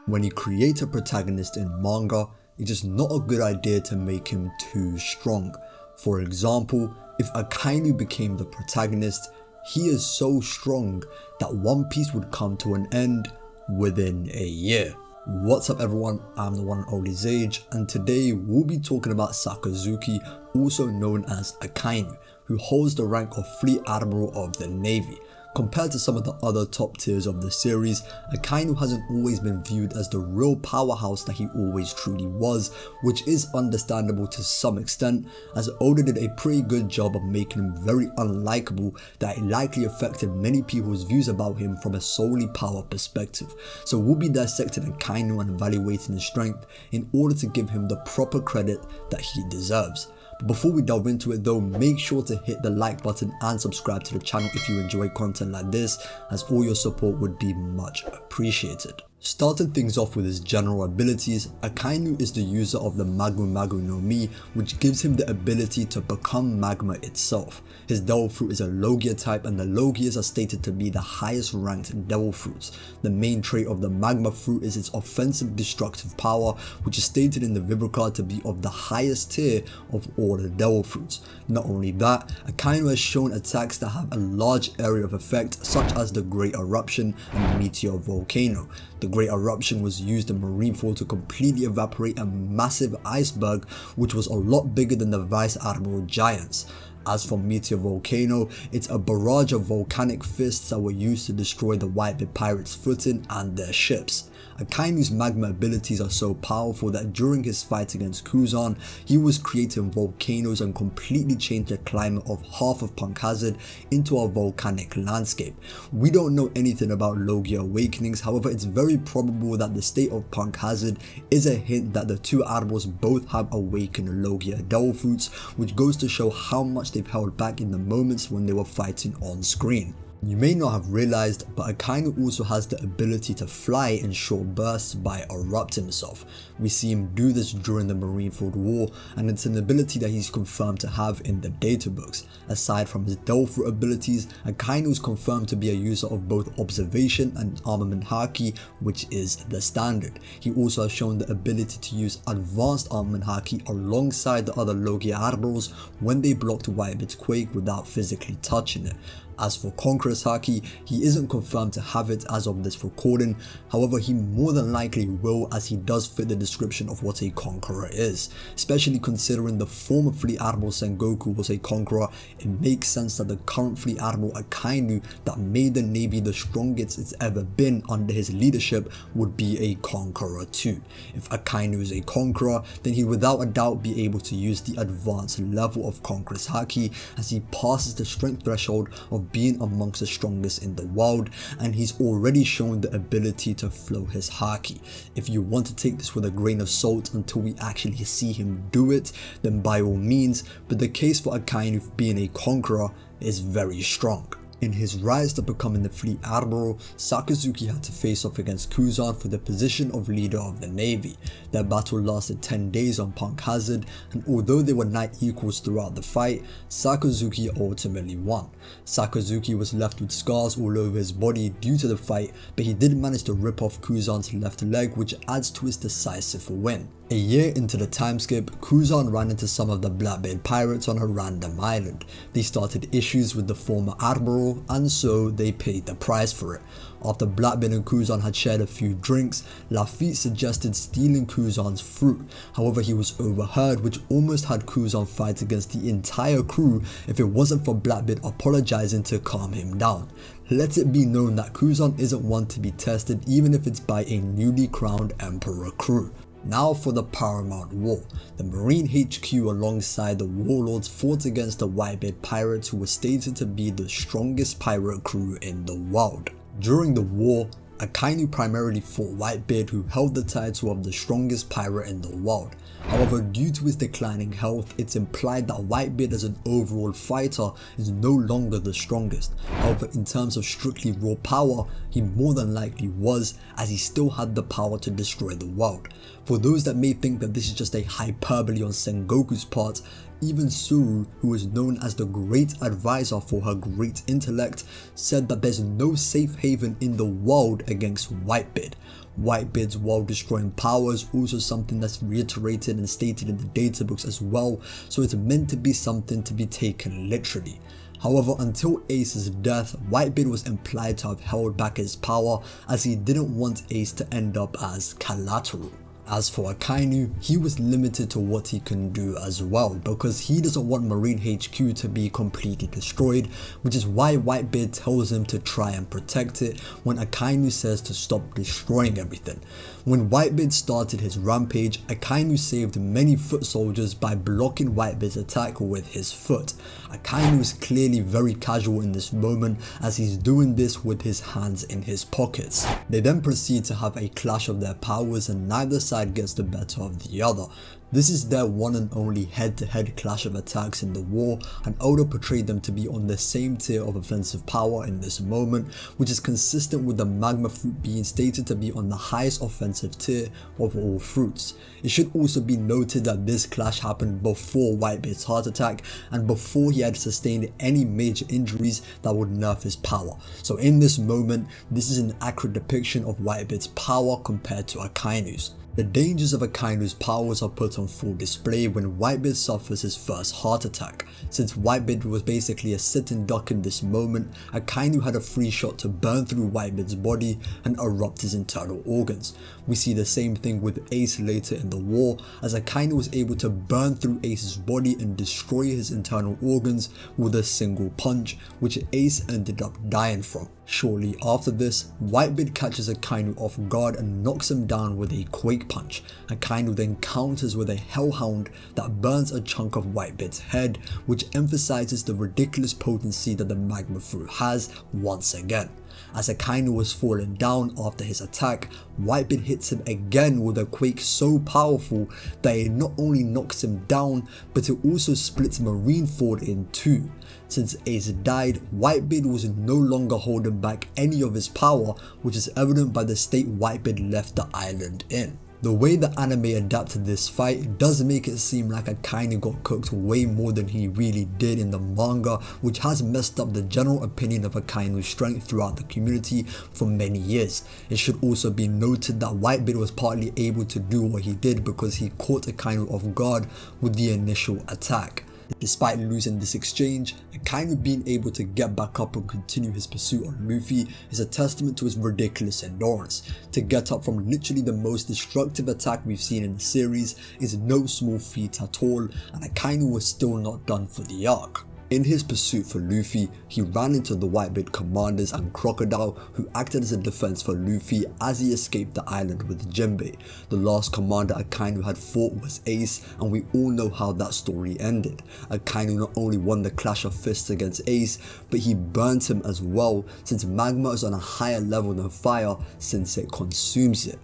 When you create a protagonist in manga, it is not a good idea to make him too strong. For example, if Akainu became the protagonist, he is so strong that One Piece would come to an end within a year. What's up everyone, I'm the one and only Zage, and today we'll be talking about Sakazuki, also known as Akainu, who holds the rank of Fleet Admiral of the Navy. Compared to some of the other top tiers of the series, Akainu hasn't always been viewed as the real powerhouse that he always truly was, which is understandable to some extent, as Oda did a pretty good job of making him very unlikable that it likely affected many people's views about him from a solely power perspective. So we'll be dissecting Akainu and evaluating his strength in order to give him the proper credit that he deserves. Before we delve into it though, make sure to hit the like button and subscribe to the channel if you enjoy content like this, as all your support would be much appreciated. Starting things off with his general abilities, Akainu is the user of the Magu Magu no Mi, which gives him the ability to become magma itself. His devil fruit is a Logia type, and the Logias are stated to be the highest ranked devil fruits. The main trait of the magma fruit is its offensive destructive power, which is stated in the Vibra to be of the highest tier of all the devil fruits. Not only that, Akainu has shown attacks that have a large area of effect, such as the Great Eruption and Meteor Volcano. The Great Eruption was used in Marineford to completely evaporate a massive iceberg, which was a lot bigger than the Vice Admiral Giants. As for Meteor Volcano, it's a barrage of volcanic fists that were used to destroy the Whitebeard pirates' footing and their ships. Akainu's magma abilities are so powerful that during his fight against Kuzan, he was creating volcanoes and completely changed the climate of half of Punk Hazard into a volcanic landscape. We don't know anything about Logia awakenings, however it's very probable that the state of Punk Hazard is a hint that the two admirals both have awakened Logia devil fruits, which goes to show how much they've held back in the moments when they were fighting on screen. You may not have realized, but Akainu also has the ability to fly in short bursts by erupting himself. We see him do this during the Marineford War, and it's an ability that he's confirmed to have in the data books. Aside from his devil fruit abilities, Akainu is confirmed to be a user of both observation and armament haki, which is the standard. He also has shown the ability to use advanced armament haki alongside the other Logia admirals when they blocked Whitebeard's quake without physically touching it. As for Conqueror's Haki, he isn't confirmed to have it as of this recording, however he more than likely will, as he does fit the description of what a Conqueror is. Especially considering the former Fleet Admiral Sengoku was a Conqueror, it makes sense that the current Fleet Admiral Akainu that made the Navy the strongest it's ever been under his leadership would be a Conqueror too. If Akainu is a Conqueror, then he without a doubt be able to use the advanced level of Conqueror's Haki, as he passes the strength threshold of being amongst the strongest in the world, and he's already shown the ability to flow his haki. If you want to take this with a grain of salt until we actually see him do it, then by all means, but the case for Akainu being a conqueror is very strong. In his rise to becoming the Fleet Admiral, Sakazuki had to face off against Kuzan for the position of leader of the Navy. Their battle lasted 10 days on Punk Hazard, and although they were knight equals throughout the fight, Sakazuki ultimately won. Sakazuki was left with scars all over his body due to the fight, but he did manage to rip off Kuzan's left leg, which adds to his decisive win. A year into the time skip, Kuzan ran into some of the Blackbeard pirates on a random island. They started issues with the former admiral, and so they paid the price for it. After Blackbeard and Kuzan had shared a few drinks, Lafitte suggested stealing Kuzan's fruit. However, he was overheard, which almost had Kuzan fight against the entire crew if it wasn't for Blackbeard apologizing to calm him down. Let it be known that Kuzan isn't one to be tested, even if it's by a newly crowned emperor crew. Now for the Paramount War. The Marine HQ alongside the warlords fought against the Whitebeard pirates, who were stated to be the strongest pirate crew in the world. During the war, Akainu primarily fought Whitebeard, who held the title of the strongest pirate in the world. However, due to his declining health, it's implied that Whitebeard as an overall fighter is no longer the strongest. However, in terms of strictly raw power, he more than likely was, as he still had the power to destroy the world. For those that may think that this is just a hyperbole on Sengoku's part, even Suru, who is known as the great advisor for her great intellect, said that there's no safe haven in the world against Whitebeard. Whitebeard's world-destroying power is also something that's reiterated and stated in the data books as well, so it's meant to be something to be taken literally. However, until Ace's death, Whitebeard was implied to have held back his power as he didn't want Ace to end up as collateral. As for Akainu, he was limited to what he can do as well, because he doesn't want Marine HQ to be completely destroyed, which is why Whitebeard tells him to try and protect it when Akainu says to stop destroying everything. When Whitebeard started his rampage, Akainu saved many foot soldiers by blocking Whitebeard's attack with his foot. Akainu is clearly very casual in this moment as he's doing this with his hands in his pockets. They then proceed to have a clash of their powers and neither side gets the better of the other. This is their one and only head-to-head clash of attacks in the war, and Oda portrayed them to be on the same tier of offensive power in this moment, which is consistent with the magma fruit being stated to be on the highest offensive tier of all fruits. It should also be noted that this clash happened before Whitebeard's heart attack and before he had sustained any major injuries that would nerf his power. So in this moment, this is an accurate depiction of Whitebeard's power compared to Akainu's. The dangers of Akainu's powers are put on full display when Whitebeard suffers his first heart attack. Since Whitebeard was basically a sitting duck in this moment, Akainu had a free shot to burn through Whitebeard's body and erupt his internal organs. We see the same thing with Ace later in the war, as Akainu was able to burn through Ace's body and destroy his internal organs with a single punch, which Ace ended up dying from. Shortly after this, Whitebeard catches Akainu off guard and knocks him down with a quake punch. Akainu then counters with a hellhound that burns a chunk of Whitebeard's head, which emphasizes the ridiculous potency that the magma fruit has once again. As Akainu was falling down after his attack, Whitebeard hits him again with a quake so powerful that it not only knocks him down, but it also splits Marineford in two. Since Ace died, Whitebeard was no longer holding back any of his power, which is evident by the state Whitebeard left the island in. The way the anime adapted this fight does make it seem like Akainu got cooked way more than he really did in the manga, which has messed up the general opinion of Akainu's strength throughout the community for many years. It should also be noted that Whitebeard was partly able to do what he did because he caught Akainu off guard with the initial attack. Despite losing this exchange, Akainu being able to get back up and continue his pursuit on Luffy is a testament to his ridiculous endurance. To get up from literally the most destructive attack we've seen in the series is no small feat at all, and Akainu was still not done for the arc. In his pursuit for Luffy, he ran into the Whitebeard commanders and Crocodile, who acted as a defense for Luffy as he escaped the island with Jinbei. The last commander Akainu had fought was Ace, and we all know how that story ended. Akainu not only won the clash of fists against Ace, but he burnt him as well, since magma is on a higher level than fire since it consumes it.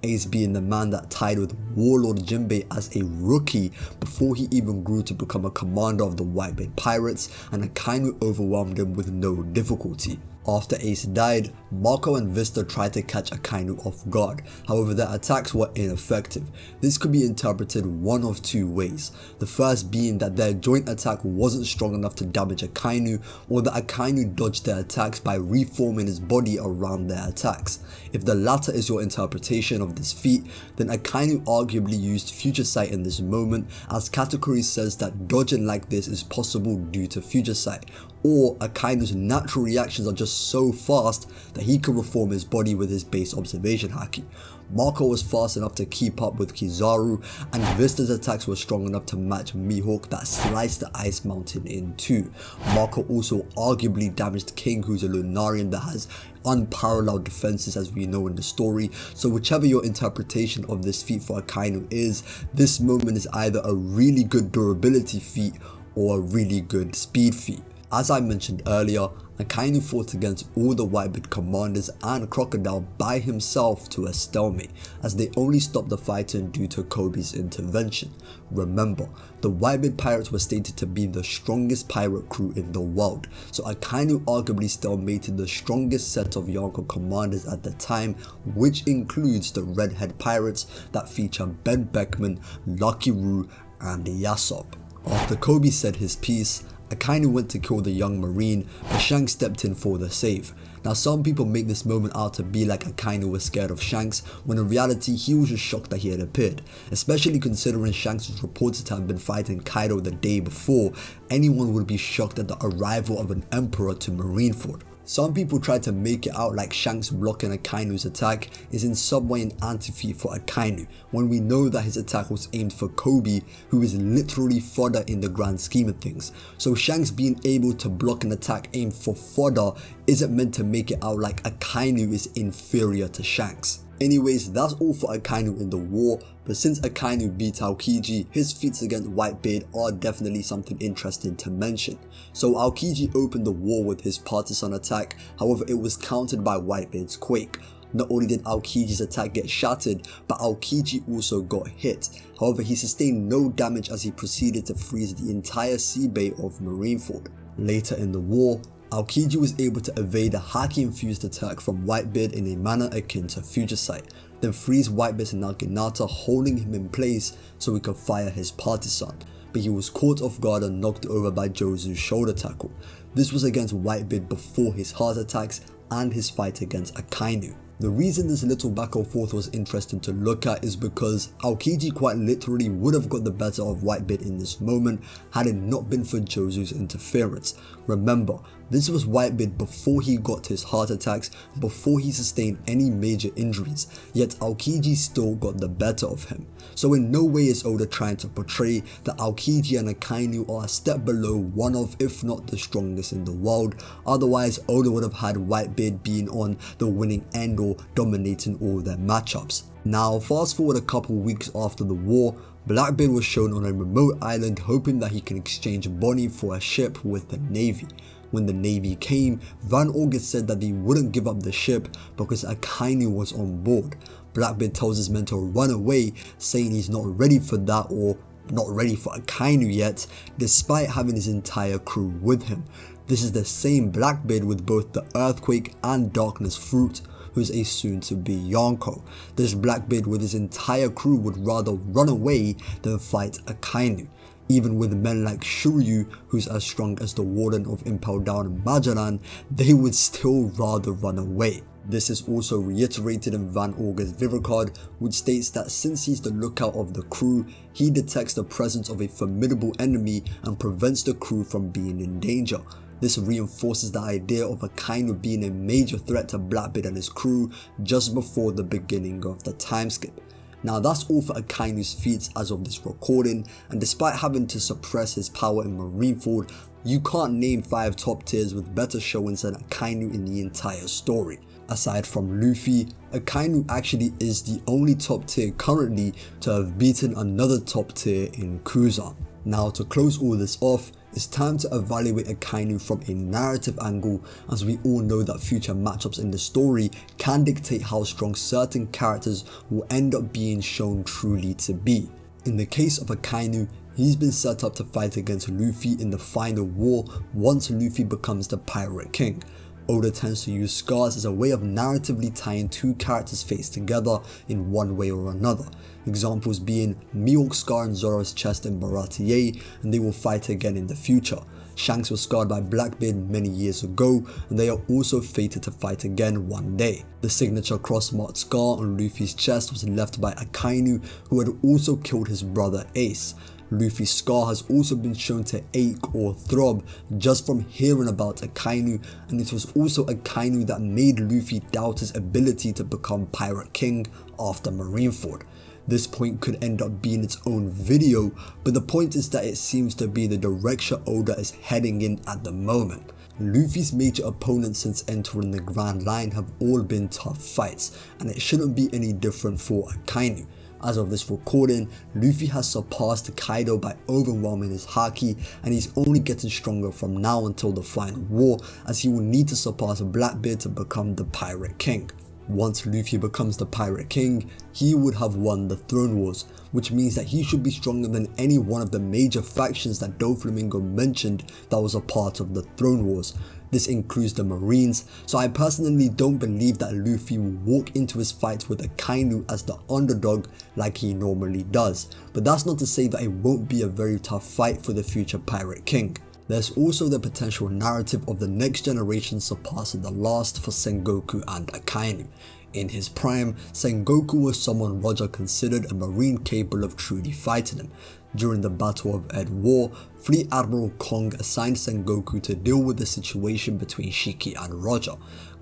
Ace being the man that tied with Warlord Jinbei as a rookie before he even grew to become a commander of the Whitebeard Pirates, and Akainu overwhelmed him with no difficulty. After Ace died, Marco and Vista tried to catch Akainu off guard, however their attacks were ineffective. This could be interpreted one of two ways, the first being that their joint attack wasn't strong enough to damage Akainu, or that Akainu dodged their attacks by reforming his body around their attacks. If the latter is your interpretation of this feat, then Akainu arguably used Future Sight in this moment, as Katakuri says that dodging like this is possible due to Future Sight, or Akainu's natural reactions are just so fast that he can reform his body with his base observation haki. Marco was fast enough to keep up with Kizaru, and Vista's attacks were strong enough to match Mihawk that sliced the ice mountain in two. Marco also arguably damaged King, who's a Lunarian that has unparalleled defenses as we know in the story, so whichever your interpretation of this feat for Akainu is, this moment is either a really good durability feat or a really good speed feat. As I mentioned earlier, Akainu fought against all the Whitebeard commanders and Crocodile by himself to a stalemate, as they only stopped the fighting due to Kobe's intervention. Remember, the Whitebeard pirates were stated to be the strongest pirate crew in the world, so Akainu arguably stalemated the strongest set of Yonko commanders at the time, which includes the Redhead pirates that feature Ben Beckman, Lucky Roo, and Yasop. After Kobe said his piece, Akainu went to kill the young marine, but Shanks stepped in for the save. Now some people make this moment out to be like Akainu was scared of Shanks, when in reality he was just shocked that he had appeared. Especially considering Shanks was reported to have been fighting Kaido the day before, anyone would be shocked at the arrival of an emperor to Marineford. Some people try to make it out like Shanks blocking Akainu's attack is in some way an anti-feat for Akainu, when we know that his attack was aimed for Kobe, who is literally fodder in the grand scheme of things. So Shanks being able to block an attack aimed for fodder isn't meant to make it out like Akainu is inferior to Shanks. Anyways, that's all for Akainu in the war, but since Akainu beat Aokiji, his feats against Whitebeard are definitely something interesting to mention. So Aokiji opened the war with his partisan attack, however it was countered by Whitebeard's Quake. Not only did Aokiji's attack get shattered, but Aokiji also got hit. However, he sustained no damage as he proceeded to freeze the entire sea bay of Marineford. Later in the war, Aokiji was able to evade a haki-infused attack from Whitebeard in a manner akin to Future Sight, then freeze Whitebeard's Naginata, holding him in place so he could fire his partisan, but he was caught off guard and knocked over by Jozu's shoulder tackle. This was against Whitebeard before his heart attacks and his fight against Akainu. The reason this little back and forth was interesting to look at is because Aokiji quite literally would have got the better of Whitebeard in this moment had it not been for Jozu's interference. Remember, this was Whitebeard before he got his heart attacks, before he sustained any major injuries, yet Aokiji still got the better of him. So in no way is Oda trying to portray that Aokiji and Akainu are a step below one of, if not the strongest in the world, otherwise Oda would have had Whitebeard being on the winning end or dominating all their matchups. Now fast forward a couple weeks after the war, Blackbeard was shown on a remote island hoping that he can exchange Bonnie for a ship with the Navy. When the Navy came, Van August said that they wouldn't give up the ship because Akainu was on board. Blackbeard tells his men to run away, saying he's not ready for that or not ready for Akainu yet, despite having his entire crew with him. This is the same Blackbeard with both the Earthquake and Darkness Fruit, who's a soon-to-be Yonko. This Blackbeard with his entire crew would rather run away than fight Akainu. Even with men like Shuryu, who's as strong as the Warden of Impel Down and Magellan, they would still rather run away. This is also reiterated in Van August's Viver card, which states that since he's the lookout of the crew, he detects the presence of a formidable enemy and prevents the crew from being in danger. This reinforces the idea of Akainu being a major threat to Blackbeard and his crew just before the beginning of the time skip. Now that's all for Akainu's feats as of this recording, and despite having to suppress his power in Marineford, you can't name 5 top tiers with better showings than Akainu in the entire story. Aside from Luffy, Akainu actually is the only top tier currently to have beaten another top tier in Kuzan. Now to close all this off, it's time to evaluate Akainu from a narrative angle, as we all know that future matchups in the story can dictate how strong certain characters will end up being shown truly to be. In the case of Akainu, he's been set up to fight against Luffy in the final war once Luffy becomes the Pirate King. Oda tends to use scars as a way of narratively tying 2 characters' fates together in one way or another. Examples being Mihawk's scar on Zoro's chest in Baratie, and they will fight again in the future. Shanks was scarred by Blackbeard many years ago, and they are also fated to fight again one day. The signature cross-marked scar on Luffy's chest was left by Akainu, who had also killed his brother Ace. Luffy's scar has also been shown to ache or throb just from hearing about Akainu, and it was also Akainu that made Luffy doubt his ability to become Pirate King after Marineford. This point could end up being its own video, but the point is that it seems to be the direction Oda is heading in at the moment. Luffy's major opponents since entering the Grand Line have all been tough fights, and it shouldn't be any different for Akainu. As of this recording, Luffy has surpassed Kaido by overwhelming his haki, and he's only getting stronger from now until the final war, as he will need to surpass Blackbeard to become the Pirate King. Once Luffy becomes the Pirate King, he would have won the Throne Wars, which means that he should be stronger than any one of the major factions that Doflamingo mentioned that was a part of the Throne Wars. This includes the Marines, so I personally don't believe that Luffy will walk into his fights with Akainu as the underdog like he normally does, but that's not to say that it won't be a very tough fight for the future Pirate King. There's also the potential narrative of the next generation surpassing the last for Sengoku and Akainu. In his prime, Sengoku was someone Roger considered a marine capable of truly fighting him. During the Battle of Ed War, Fleet Admiral Kong assigned Sengoku to deal with the situation between Shiki and Roger.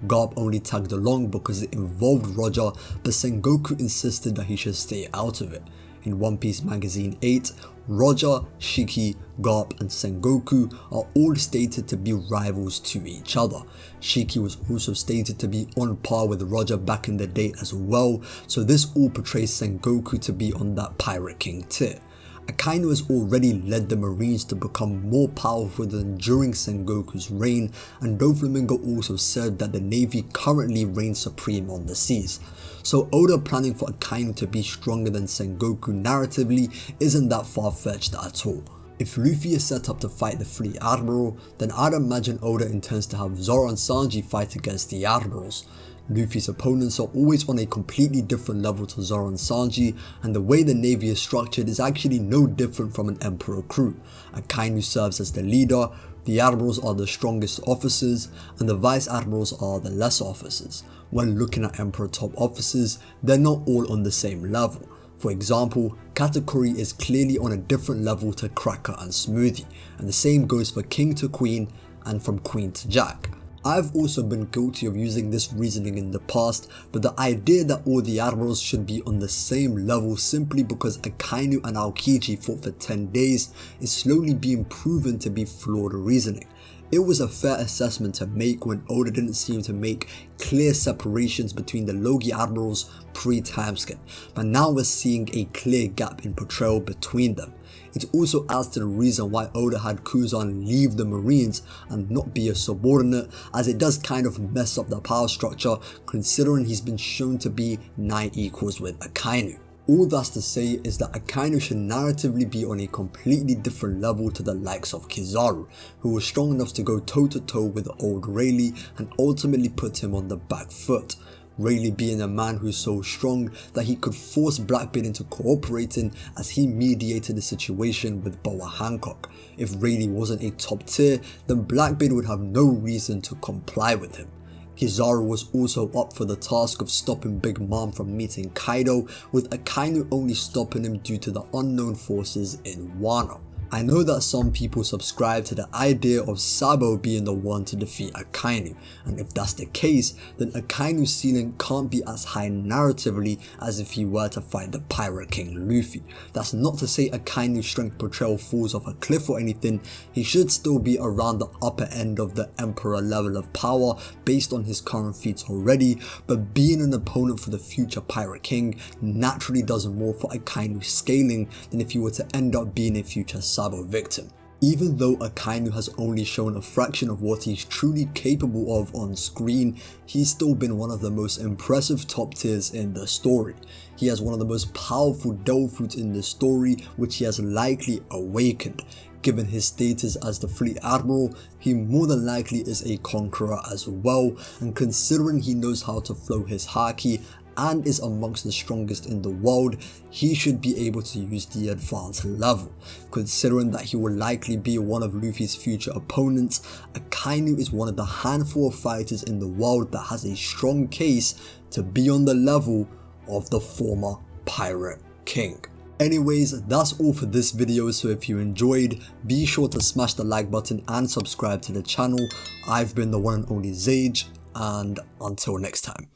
Garp only tagged along because it involved Roger, but Sengoku insisted that he should stay out of it. In One Piece Magazine 8, Roger, Shiki, Garp and Sengoku are all stated to be rivals to each other. Shiki was also stated to be on par with Roger back in the day as well, so this all portrays Sengoku to be on that Pirate King tier. Akainu has already led the Marines to become more powerful than during Sengoku's reign, and Doflamingo also said that the Navy currently reigns supreme on the seas. So Oda planning for Akainu to be stronger than Sengoku narratively isn't that far-fetched at all. If Luffy is set up to fight the Fleet Admiral, then I'd imagine Oda intends to have Zoro and Sanji fight against the Admirals. Luffy's opponents are always on a completely different level to Zoro and Sanji, and the way the Navy is structured is actually no different from an Emperor crew. Akainu serves as the leader, the Admirals are the strongest officers, and the Vice Admirals are the lesser officers. When looking at Emperor top officers, they're not all on the same level. For example, Katakuri is clearly on a different level to Cracker and Smoothie, and the same goes for King to Queen and from Queen to Jack. I've also been guilty of using this reasoning in the past, but the idea that all the Admirals should be on the same level simply because Akainu and Aokiji fought for 10 days is slowly being proven to be flawed reasoning. It was a fair assessment to make when Oda didn't seem to make clear separations between the Logi Admirals pre-timeskip, but now we're seeing a clear gap in portrayal between them. It also adds to the reason why Oda had Kuzan leave the Marines and not be a subordinate, as it does kind of mess up the power structure considering he's been shown to be 9 equals with Akainu. All that's to say is that Akainu should narratively be on a completely different level to the likes of Kizaru, who was strong enough to go toe to toe with old Rayleigh and ultimately put him on the back foot. Rayleigh being a man who's so strong that he could force Blackbeard into cooperating as he mediated the situation with Boa Hancock. If Rayleigh wasn't a top tier, then Blackbeard would have no reason to comply with him. Kizaru was also up for the task of stopping Big Mom from meeting Kaido, with Akainu only stopping him due to the unknown forces in Wano. I know that some people subscribe to the idea of Sabo being the one to defeat Akainu, and if that's the case, then Akainu's ceiling can't be as high narratively as if he were to fight the Pirate King Luffy. That's not to say Akainu's strength portrayal falls off a cliff or anything. He should still be around the upper end of the Emperor level of power based on his current feats already, but being an opponent for the future Pirate King naturally does more for Akainu's scaling than if he were to end up being a future Sabo victim. Even though Akainu has only shown a fraction of what he's truly capable of on screen, he's still been one of the most impressive top tiers in the story. He has one of the most powerful devil fruits in the story, which he has likely awakened. Given his status as the Fleet Admiral, he more than likely is a conqueror as well, and considering he knows how to flow his haki and is amongst the strongest in the world, he should be able to use the advanced level. Considering that he will likely be one of Luffy's future opponents, Akainu is one of the handful of fighters in the world that has a strong case to be on the level of the former Pirate King. Anyways, that's all for this video, so if you enjoyed, be sure to smash the like button and subscribe to the channel. I've been the one and only Zage, and until next time.